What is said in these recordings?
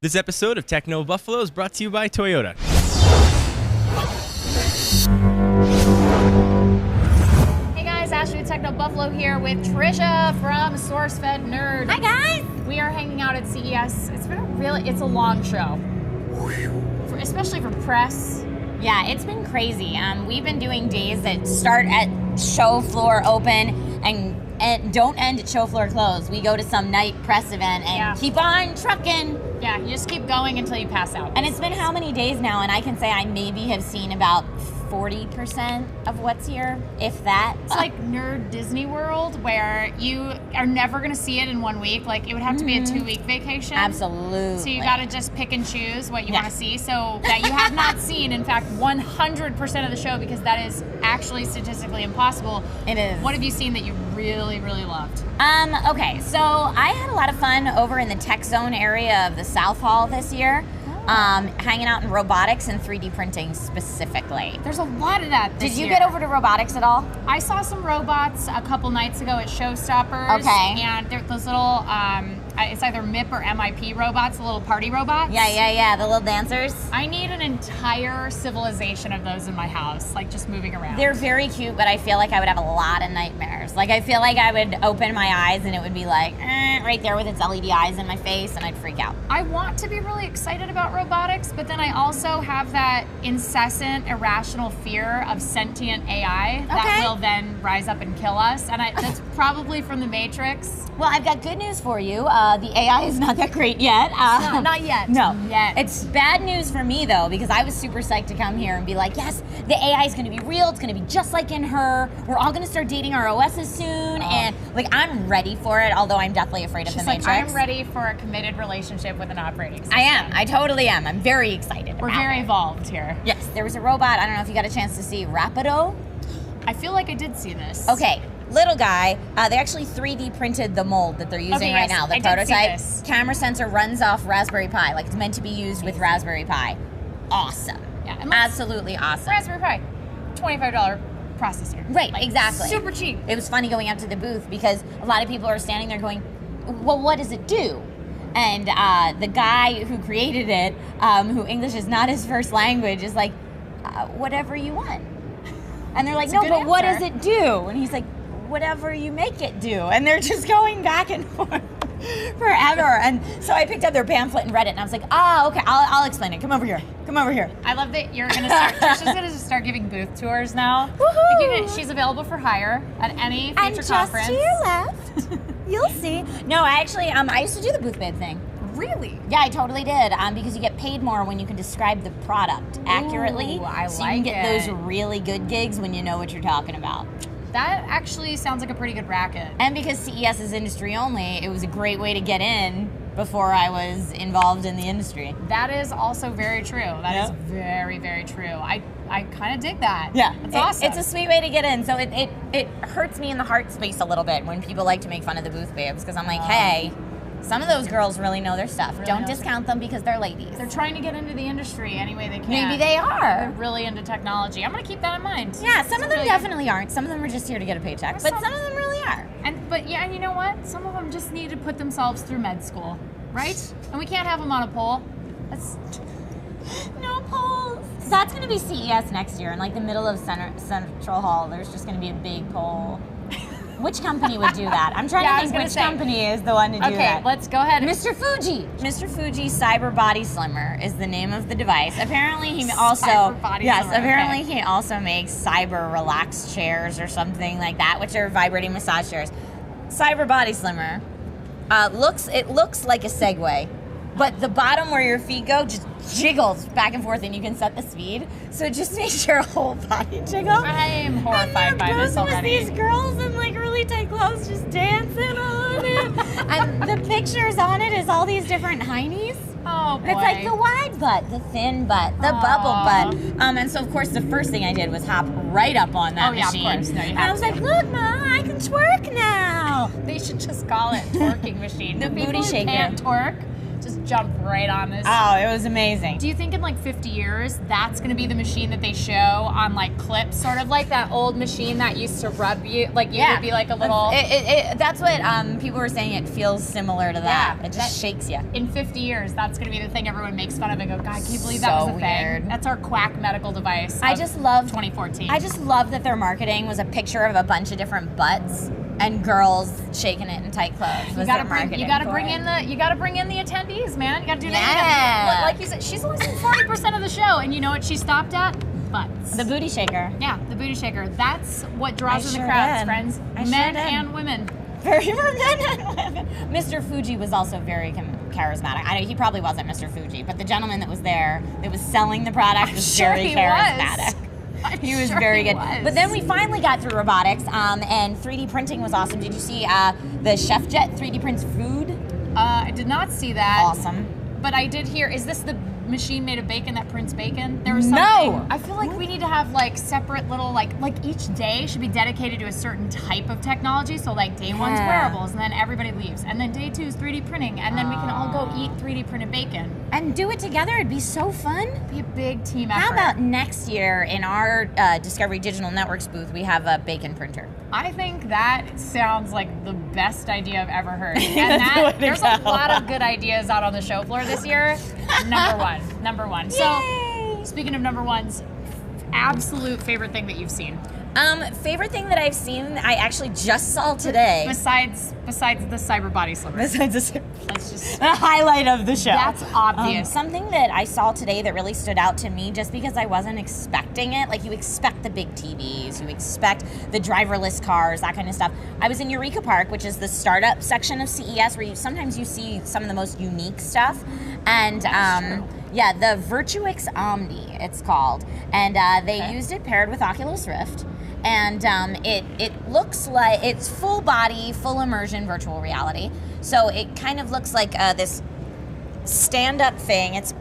This episode of Techno Buffalo is brought to you by Toyota. Hey guys, Ashley with Techno Buffalo here with Trisha from SourceFedNerd. Hi guys! We are hanging out at CES. It's a long show. Especially for press. Yeah, it's been crazy. We've been doing days that start at show floor open and don't end at show floor close. We go to some night press event and keep on trucking. Yeah, you just keep going until you pass out. And it's been how many days now? And I can say I maybe have seen about 40% of what's here, if that. It's like Nerd Disney World, where you are never going to see it in 1 week. Like, it would have to be a 2-week vacation. Absolutely. So you got to just pick and choose what you want to see. So that you have not seen, in fact, 100% of the show, because that is actually statistically impossible. It is. What have you seen that you really, really loved? Okay, so I had a lot of fun over in the Tech Zone area of the South Hall this year. Hanging out in robotics and 3D printing specifically. There's a lot of that this Did you year. get over to robotics at all? I saw some robots a couple nights ago at Showstoppers. Okay. And they're those little, it's either MIP or MIP robots, the little party robots. Yeah, the little dancers. I need an entire civilization of those in my house, like just moving around. They're very cute, but I feel like I would have a lot of nightmares. Like, I feel like I would open my eyes and it would be like, right there with its LED eyes in my face, and I'd freak out. I want to be really excited about robotics, but then I also have that incessant, irrational fear of sentient AI that will then rise up and kill us. And that's probably from the Matrix. Well, I've got good news for you. The AI is not that great yet. No, not yet. No. Yet. It's bad news for me, though, because I was super psyched to come here and be like, yes, the AI is going to be real. It's going to be just like in Her. We're all going to start dating our OSs soon. And, like, I'm ready for it, although I'm definitely afraid of the Matrix. I'm ready for a committed relationship with an operating system. I am. I totally am. I'm very excited. We're very evolved here. Yes, there was a robot. I don't know if you got a chance to see Rapido. I feel like I did see this. Okay, little guy. They actually 3D printed the mold that they're using right now. The prototype. Camera sensor runs off Raspberry Pi. Like, it's meant to be used with Raspberry Pi. Awesome. Yeah, absolutely awesome. Raspberry Pi, $25 processor. Right, exactly. Super cheap. It was funny going up to the booth because a lot of people are standing there going, well, what does it do? And the guy who created it, who English is not his first language, is like, whatever you want. And they're like, no, but what does it do? And he's like, whatever you make it do. And they're just going back and forth forever. And so I picked up their pamphlet and read it, and I was like, okay, I'll explain it. Come over here. Come over here. I love that you're going to start, Trisha's going to start giving booth tours now. Woohoo! Like, she's available for hire at any future conference. And just to your left, you'll see. No, actually, I used to do the booth bid thing. Really? Yeah, I totally did. Because you get paid more when you can describe the product accurately. Ooh, I so like you can get it. those really good gigs when you know what you're talking about. That actually sounds like a pretty good racket. And because CES is industry only, it was a great way to get in before I was involved in the industry. That is also very true. That is very, very true. I kind of dig that. Yeah. It's awesome. It's a sweet way to get in. So it hurts me in the heart space a little bit when people like to make fun of the booth babes, because I'm like, hey, some of those girls really know their stuff. Don't discount them because they're ladies. They're trying to get into the industry any way they can. Maybe they are. They're really into technology. I'm going to keep that in mind. Yeah, some of them definitely aren't. Some of them are just here to get a paycheck. But some of them really are. And you know what? Some of them just need to put themselves through med school, right? And we can't have them on a pole. That's no poles. So that's going to be CES next year in like the middle of Central Hall. There's just going to be a big pole. Which company would do that? I'm trying to think which company is the one to do that. Okay, let's go ahead. Mr. Fuji. Mr. Fuji Cyber Body Slimmer is the name of the device. Apparently he also he also makes cyber relax chairs or something like that, which are vibrating massage chairs. Cyber Body Slimmer looks like a Segway, but the bottom where your feet go just jiggles back and forth, and you can set the speed, so it just makes your whole body jiggle. I am horrified by this already. These girls in like really tight clothes just dancing on it, and the pictures on it is all these different heinies. Oh boy! It's like the wide butt, the thin butt, the bubble butt. And so of course the first thing I did was hop right up on that machine. Of course. No, you have I was like, look, Ma, I can twerk now. They should just call it twerking machine. The booty shaker. Can't twerk. just jumped right on this. Oh, it was amazing. Do you think in like 50 years, that's going to be the machine that they show on like clips, sort of like that old machine that used to rub you, like you would be like a little... That's what people were saying, it feels similar to that. It just shakes you. In 50 years, that's going to be the thing everyone makes fun of and go, God, can you believe that was a thing? That's our quack medical device. I just love 2014. I just love that their marketing was a picture of a bunch of different butts and girls shaking it in tight clothes. You gotta bring in the attendees, man. You gotta do that. Like you said, she's only seen 40% of the show, and you know what she stopped at? Butts. The booty shaker. Yeah, the booty shaker. That's what draws in the crowds, friends. Men and women. Very for men and women. Mr. Fuji was also very charismatic. I know he probably wasn't Mr. Fuji, but the gentleman that was there, that was selling the product, was very charismatic. He was very good. But then we finally got through robotics, and 3D printing was awesome. Did you see the Chef Jet 3D prints food? I did not see that. Awesome. But I did hear, is this the machine made of bacon that prints bacon? There was something. No! I feel like we need to have like separate little, like each day should be dedicated to a certain type of technology. So like day one's wearables, and then everybody leaves. And then day two is 3D printing, and then we can all go eat 3D printed bacon. And do it together, it'd be so fun. It'd be a big team effort. How about next year in our Discovery Digital Networks booth, we have a bacon printer? I think that sounds like the best idea I've ever heard. And there's a lot of good ideas out on the show floor this year. Number one. So, speaking of number ones, absolute favorite thing that you've seen? Favorite thing that I've seen, I actually just saw today. Besides the cyber body slippers. That's just the highlight of the show. That's obvious. Something that I saw today that really stood out to me, just because I wasn't expecting it. Like, you expect the big TVs, you expect the driverless cars, that kind of stuff. I was in Eureka Park, which is the startup section of CES, where sometimes you see some of the most unique stuff. And yeah, the Virtuix Omni, it's called. And they used it paired with Oculus Rift. And it looks like it's full body, full immersion virtual reality. So it kind of looks like this stand-up thing. It's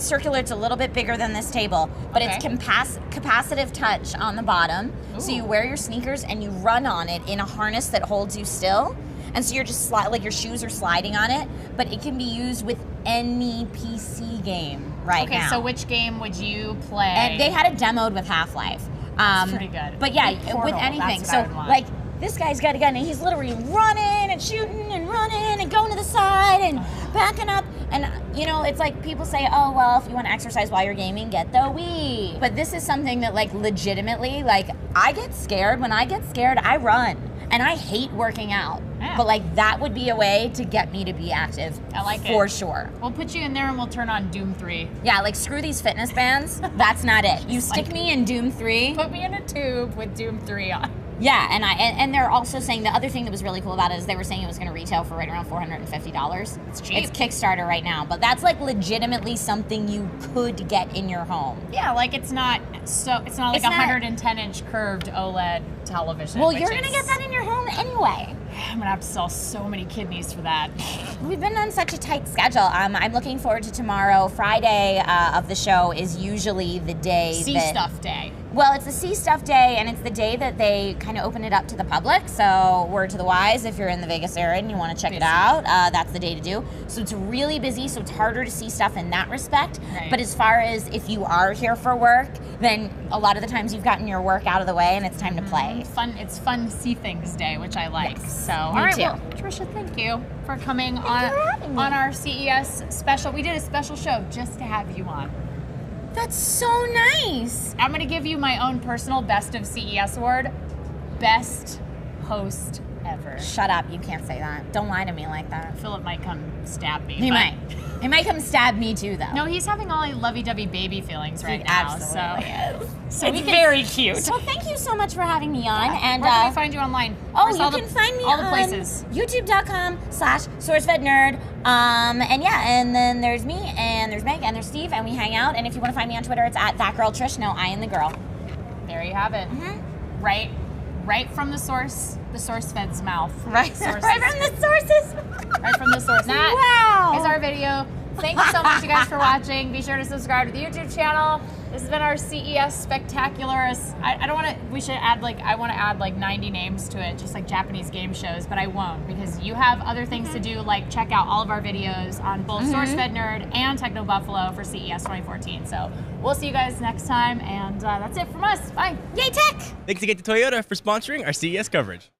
circular, it's a little bit bigger than this table, but it's capacitive touch on the bottom. Ooh. So you wear your sneakers and you run on it in a harness that holds you still. And so you're just like your shoes are sliding on it, but it can be used with any PC game now. Okay, so which game would you play? And they had it demoed with Half-Life. That's pretty good. But yeah, with anything. So like this guy's got a gun and he's literally running and shooting and running and going to the side and backing up. And you know, it's like people say, oh well, if you want to exercise while you're gaming, get the Wii. But this is something that like legitimately, like I get scared. When I get scared, I run. And I hate working out. Yeah. But like that would be a way to get me to be active. I like it. For sure. We'll put you in there and we'll turn on Doom 3. Yeah, like screw these fitness bands. That's not it. You stick me in Doom 3. Put me in a tube with Doom 3 on. Yeah, and they're also saying the other thing that was really cool about it is they were saying it was going to retail for right around $450. It's cheap. It's Kickstarter right now, but that's like legitimately something you could get in your home. Yeah, like it's not like a 110-inch curved OLED television. Well, you're going to get that in your home anyway. I'm going to have to sell so many kidneys for that. We've been on such a tight schedule. I'm looking forward to tomorrow. Friday of the show is usually the day Stuff Day. Well, it's the See Stuff Day, and it's the day that they kind of open it up to the public. So, word to the wise, if you're in the Vegas area and you want to check it out, that's the day to do. So, it's really busy, so it's harder to see stuff in that respect. Right. But as far as if you are here for work, then a lot of the times you've gotten your work out of the way and it's time to play. It's fun to see things day, which I like. Yes. So, all right, well, Trisha, thank you for coming on our CES special. We did a special show just to have you on. That's so nice. I'm going to give you my own personal Best of CES award. Best host ever. Shut up. You can't say that. Don't lie to me like that. Philip might come stab me. He might. He might come stab me too, though. No, he's having all lovey-dovey baby feelings right now. Absolutely is. So it's very cute. So thank you so much for having me on. Yeah. And where can we find you online? Oh, you can find me all the on places. youtube.com/SourceFedNerd. And yeah, and then there's me, and there's Meg, and there's Steve, and we hang out. And if you want to find me on Twitter, it's @ThatGirlTrish. No, I am the girl. There you have it. Mm-hmm. Right from the source fed's mouth. Right from the sources. Right from the source. That is our video. Thank you so much, you guys, for watching. Be sure to subscribe to the YouTube channel. This has been our CES Spectacular. I don't want to, we should add I want to add 90 names to it, just like Japanese game shows, but I won't because you have other things to do, like check out all of our videos on both SourceFedNerd and Techno Buffalo for CES 2014. So we'll see you guys next time, and that's it from us. Bye. Yay, tech! Thanks again to Toyota for sponsoring our CES coverage.